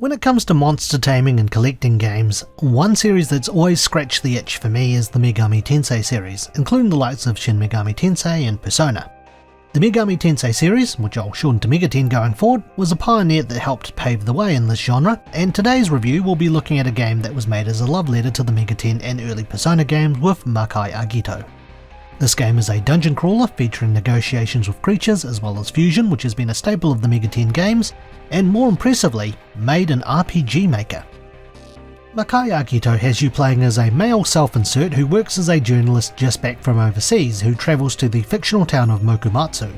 When it comes to monster taming and collecting games, one series that's always scratched the itch for me is the Megami Tensei series, including the likes of Shin Megami Tensei and Persona. The Megami Tensei series, which I'll shorten to Megaten going forward, was a pioneer that helped pave the way in this genre, and today's review will be looking at a game that was made as a love letter to the Megaten and early Persona games with Makai Agito. This game is a dungeon crawler featuring negotiations with creatures as well as fusion, which has been a staple of the Megaten games, and more impressively, made an RPG Maker. Makai Agito has you playing as a male self-insert who works as a journalist just back from overseas who travels to the fictional town of Mokumatsu.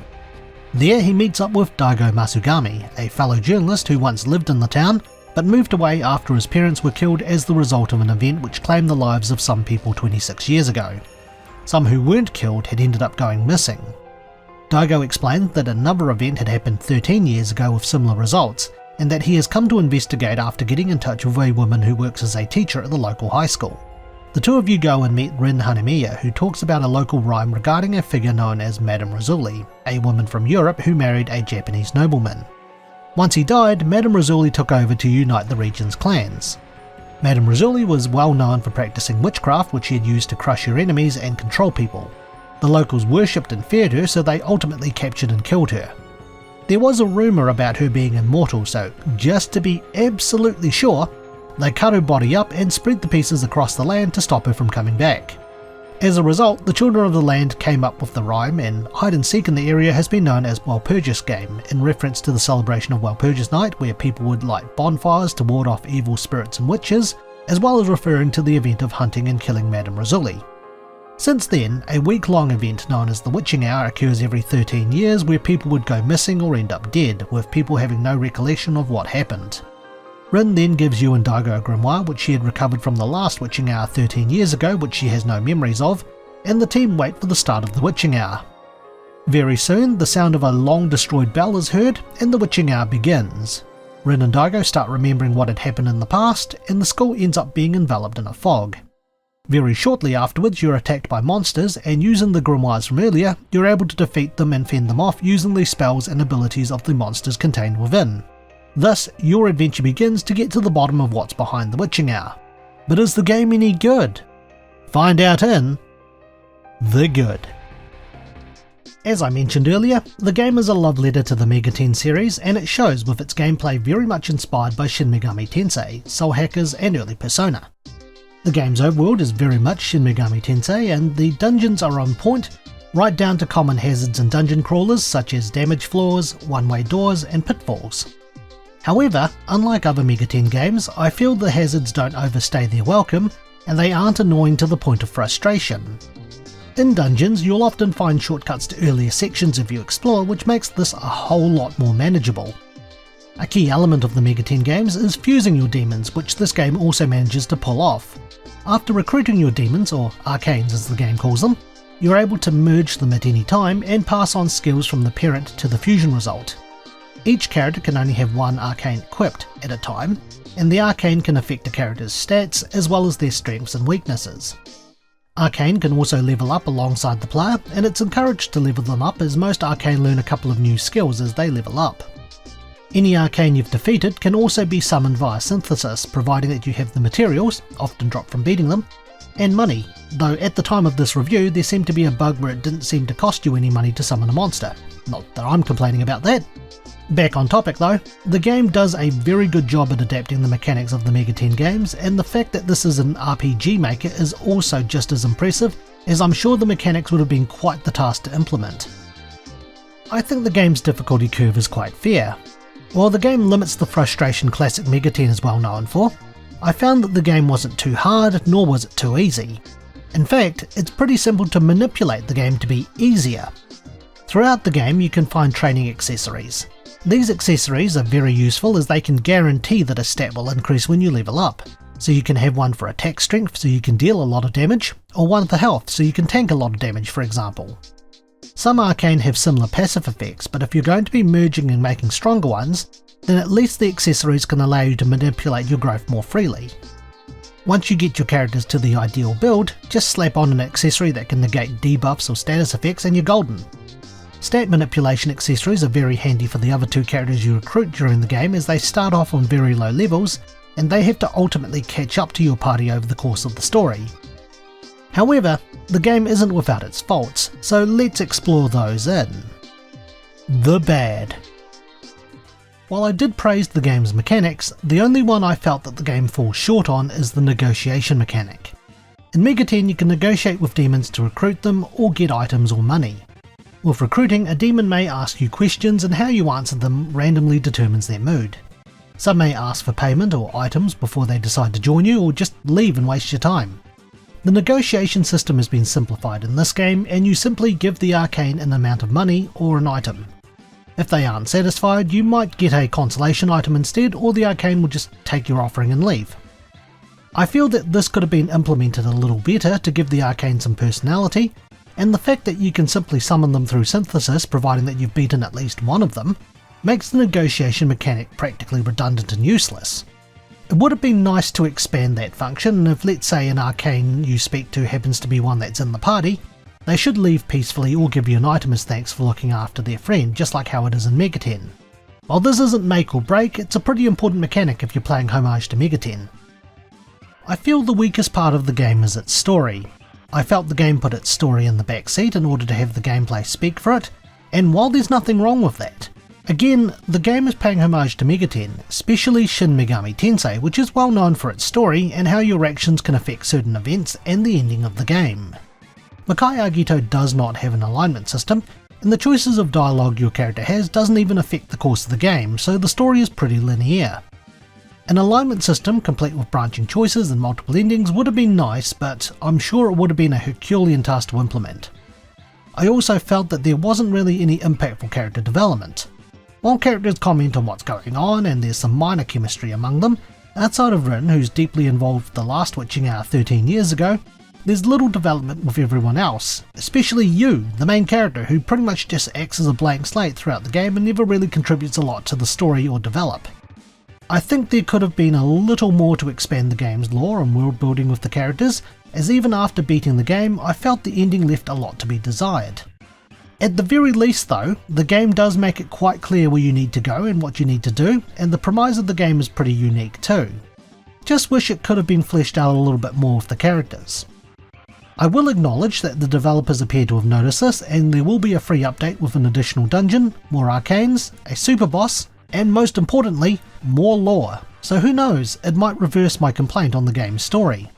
There he meets up with Daigo Masugami, a fellow journalist who once lived in the town, but moved away after his parents were killed as the result of an event which claimed the lives of some people 26 years ago. Some who weren't killed had ended up going missing. Daigo explained that another event had happened 13 years ago with similar results, and that he has come to investigate after getting in touch with a woman who works as a teacher at the local high school. The two of you go and meet Rin Hanamiya, who talks about a local rhyme regarding a figure known as Madame Razzuli, a woman from Europe who married a Japanese nobleman. Once he died, Madame Razzuli took over to unite the region's clans. Madame Razzuli was well known for practicing witchcraft, which she had used to crush her enemies and control people. The locals worshipped and feared her, so they ultimately captured and killed her. There was a rumour about her being immortal, so just to be absolutely sure, they cut her body up and spread the pieces across the land to stop her from coming back. As a result, the children of the land came up with the rhyme, and hide and seek in the area has been known as Walpurgis Game, in reference to the celebration of Walpurgis Night, where people would light bonfires to ward off evil spirits and witches, as well as referring to the event of hunting and killing Madame Razzuli. Since then, a week-long event known as the Witching Hour occurs every 13 years where people would go missing or end up dead, with people having no recollection of what happened. Rin then gives you and Daigo a grimoire which she had recovered from the last Witching Hour 13 years ago, which she has no memories of, and the team wait for the start of the Witching Hour. Very soon, the sound of a long-destroyed bell is heard, and the Witching Hour begins. Rin and Daigo start remembering what had happened in the past, and the school ends up being enveloped in a fog. Very shortly afterwards, you're attacked by monsters, and using the grimoires from earlier, you're able to defeat them and fend them off using the spells and abilities of the monsters contained within. Thus, your adventure begins to get to the bottom of what's behind the Witching Hour. But is the game any good? Find out in The Good. As I mentioned earlier, the game is a love letter to the Megaten series, and it shows with its gameplay very much inspired by Shin Megami Tensei, Soul Hackers and early Persona. The game's overworld is very much Shin Megami Tensei, and the dungeons are on point, right down to common hazards and dungeon crawlers such as damage floors, one-way doors and pitfalls. However, unlike other Megaten games, I feel the hazards don't overstay their welcome, and they aren't annoying to the point of frustration. In dungeons, you'll often find shortcuts to earlier sections if you explore, which makes this a whole lot more manageable. A key element of the Megaten games is fusing your demons, which this game also manages to pull off. After recruiting your demons, or arcanes as the game calls them, you're able to merge them at any time and pass on skills from the parent to the fusion result. Each character can only have one arcane equipped at a time, and the arcane can affect a character's stats as well as their strengths and weaknesses. Arcane can also level up alongside the player, and it's encouraged to level them up as most arcane learn a couple of new skills as they level up. Any arcane you've defeated can also be summoned via synthesis, providing that you have the materials, often dropped from beating them, and money, though at the time of this review there seemed to be a bug where it didn't seem to cost you any money to summon a monster. Not that I'm complaining about that. Back on topic though, the game does a very good job at adapting the mechanics of the Megaten games, and the fact that this is an RPG Maker is also just as impressive, as I'm sure the mechanics would have been quite the task to implement. I think the game's difficulty curve is quite fair. While the game limits the frustration classic Megaten is well known for, I found that the game wasn't too hard, nor was it too easy. In fact, it's pretty simple to manipulate the game to be easier. Throughout the game you can find training accessories. These accessories are very useful as they can guarantee that a stat will increase when you level up. So you can have one for attack strength so you can deal a lot of damage, or one for health so you can tank a lot of damage, for example. Some arcane have similar passive effects, but if you're going to be merging and making stronger ones, then at least the accessories can allow you to manipulate your growth more freely. Once you get your characters to the ideal build, just slap on an accessory that can negate debuffs or status effects and you're golden. Stat manipulation accessories are very handy for the other two characters you recruit during the game, as they start off on very low levels and they have to ultimately catch up to your party over the course of the story. However, the game isn't without its faults, so let's explore those in the bad. While I did praise the game's mechanics, the only one I felt that the game falls short on is the negotiation mechanic. In Mega 10 you can negotiate with demons to recruit them or get items or money. With recruiting, a demon may ask you questions and how you answer them randomly determines their mood. Some may ask for payment or items before they decide to join you, or just leave and waste your time. The negotiation system has been simplified in this game, and you simply give the arcane an amount of money or an item. If they aren't satisfied, you might get a consolation item instead, or the arcane will just take your offering and leave. I feel that this could have been implemented a little better to give the arcane some personality, and the fact that you can simply summon them through synthesis, providing that you've beaten at least one of them, makes the negotiation mechanic practically redundant and useless. It would have been nice to expand that function, and if, let's say, an arcane you speak to happens to be one that's in the party, they should leave peacefully or give you an item as thanks for looking after their friend, just like how it is in Mega 10. While this isn't make or break, it's a pretty important mechanic if you're playing homage to Mega 10. I feel the weakest part of the game is its story. I felt the game put its story in the back seat in order to have the gameplay speak for it, and while there's nothing wrong with that, again, the game is paying homage to Mega 10, especially Shin Megami Tensei, which is well known for its story and how your actions can affect certain events and the ending of the game. Makai Agito does not have an alignment system, and the choices of dialogue your character has doesn't even affect the course of the game, so the story is pretty linear. An alignment system, complete with branching choices and multiple endings, would have been nice, but I'm sure it would have been a Herculean task to implement. I also felt that there wasn't really any impactful character development. While characters comment on what's going on and there's some minor chemistry among them, outside of Rin, who's deeply involved with the last witching hour 13 years ago, there's little development with everyone else, especially you, the main character, who pretty much just acts as a blank slate throughout the game and never really contributes a lot to the story or develop. I think there could have been a little more to expand the game's lore and world building with the characters, as even after beating the game, I felt the ending left a lot to be desired. At the very least though, the game does make it quite clear where you need to go and what you need to do, and the premise of the game is pretty unique too. Just wish it could have been fleshed out a little bit more with the characters. I will acknowledge that the developers appear to have noticed this, and there will be a free update with an additional dungeon, more arcanes, a super boss, and most importantly, more lore, so who knows, it might reverse my complaint on the game's story.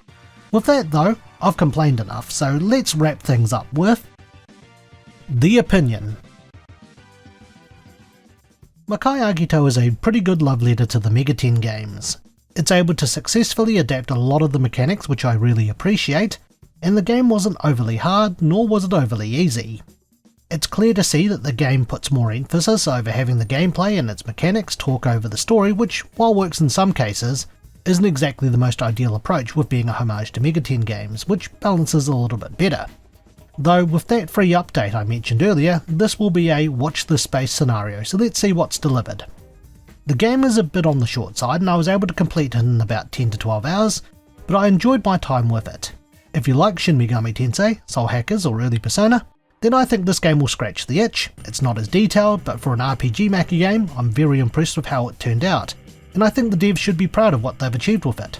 With that though, I've complained enough, so let's wrap things up with the opinion. Makai Agito is a pretty good love letter to the Mega 10 games. It's able to successfully adapt a lot of the mechanics, which I really appreciate, and the game wasn't overly hard, nor was it overly easy. It's clear to see that the game puts more emphasis over having the gameplay and its mechanics talk over the story, which, while works in some cases, isn't exactly the most ideal approach with being a homage to Mega 10 games, which balances a little bit better. Though with that free update I mentioned earlier, this will be a watch this space scenario, so let's see what's delivered. The game is a bit on the short side and I was able to complete it in about 10 to 12 hours, but I enjoyed my time with it. If you like Shin Megami Tensei, Soul Hackers or early Persona, then I think this game will scratch the itch. It's not as detailed, but for an RPG Maker game, I'm very impressed with how it turned out, and I think the devs should be proud of what they've achieved with it.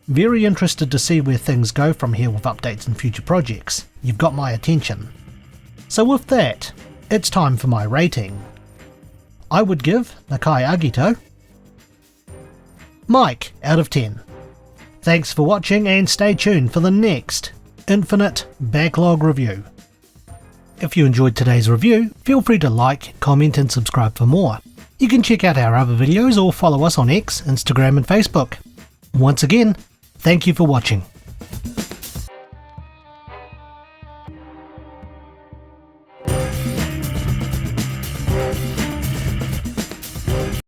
Very interested to see where things go from here with updates and future projects. You've got my attention. So with that, it's time for my rating. I would give Makai Agito Mike out of 10. Thanks for watching and stay tuned for the next Infinite Backlog review. If you enjoyed today's review, feel free to like, comment and subscribe for more. You can check out our other videos or follow us on X, Instagram and Facebook. Once again, thank you for watching.